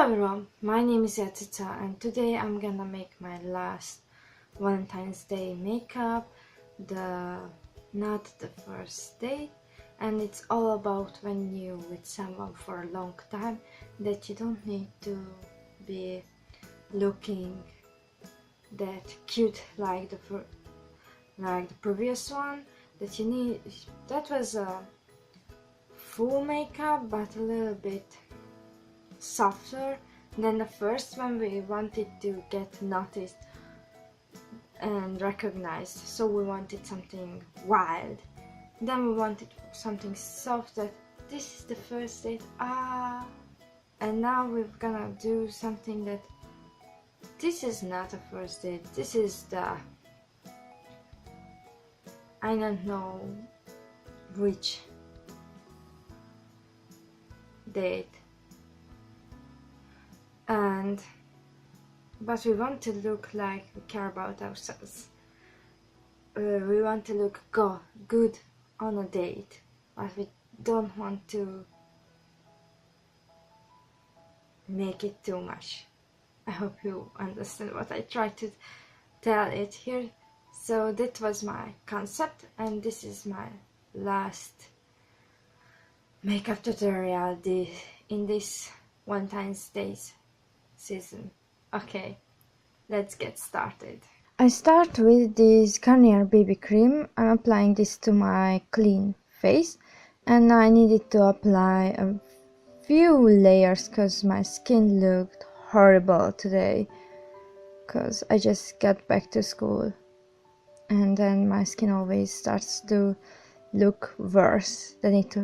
Hello everyone, my name is AyaCica and today I'm gonna make my last Valentine's Day makeup, not the first date, and it's all about when you're with someone for a long time that you don't need to be looking that cute like the previous one. That was a full makeup but a little bit softer than the first one. We wanted to get noticed and recognized, so we wanted something wild. Then we wanted something soft, that this is the first date, and now we're gonna do something that this is not a first date, this is I don't know which date. But we want to look like we care about ourselves. We want to look good on a date, but we don't want to make it too much. I hope you understand what I try to tell it here. So that was my concept, and this is my last makeup tutorial in this Valentine's Day season. Okay, let's get started. I start with this Garnier BB cream. I'm applying this to my clean face, and I needed to apply a few layers because my skin looked horrible today, because I just got back to school and then my skin always starts to look worse than it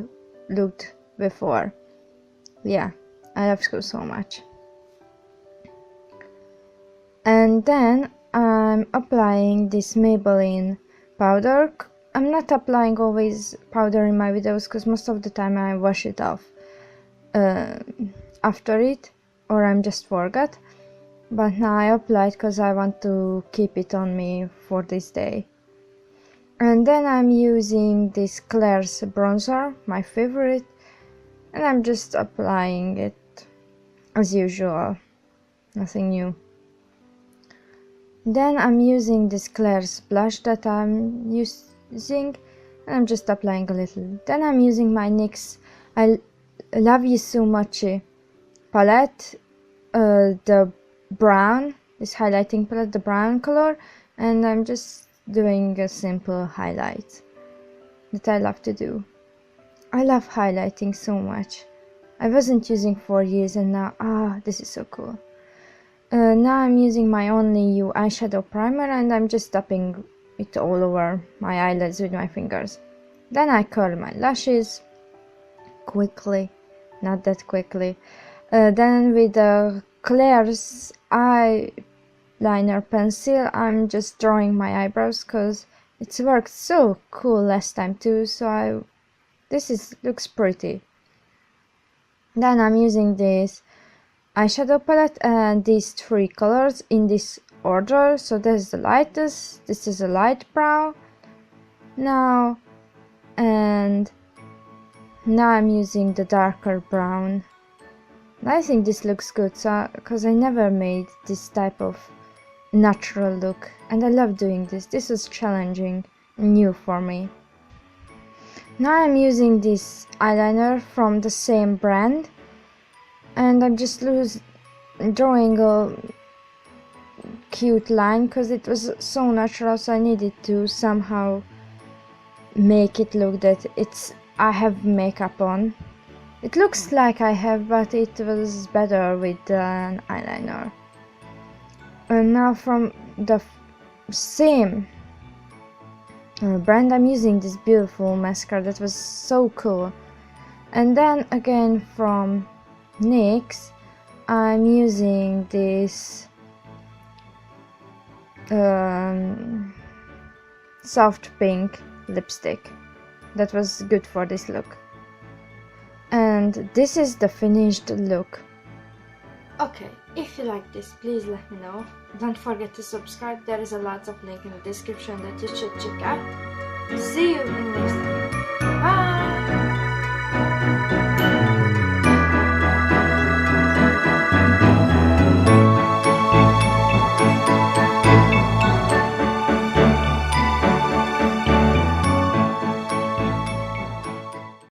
looked before. Yeah, I love school so much. And then I'm applying this Maybelline powder. I'm not applying always powder in my videos because most of the time I wash it off after it, or I'm just forgot. But now I applied because I want to keep it on me for this day. And then I'm using this Claire's bronzer, my favorite, and I'm just applying it as usual, nothing new. Then I'm using this Claire's blush that I'm using, and I'm just applying a little. Then I'm using my NYX I Love You So Much palette, the brown, this highlighting palette, the brown color, and I'm just doing a simple highlight that I love to do. I love highlighting so much. I wasn't using for years, and now, this is so cool. Now I'm using my Only You eyeshadow primer, and I'm just tapping it all over my eyelids with my fingers. Then I curl my lashes quickly, not that quickly. Then with the Claire's eyeliner pencil, I'm just drawing my eyebrows because it's worked so cool last time too, so this looks pretty. Then I'm using this eyeshadow palette and these three colors in this order. So this is the lightest, this is a light brown now, and now I'm using the darker brown. I think this looks good, because I never made this type of natural look, and I love doing this. This is challenging and new for me. Now I'm using this eyeliner from the same brand, and I'm just drawing a cute line because it was so natural, so I needed to somehow make it look that I have makeup on. It looks like I have, but it was better with an eyeliner. And now from the same brand, I'm using this beautiful mascara that was so cool. And then again from NYX, I'm using this soft pink lipstick that was good for this look. And this is the finished look. Okay, if you like this, please let me know. Don't forget to subscribe. There is a lot of link in the description that you should check out. See you in the next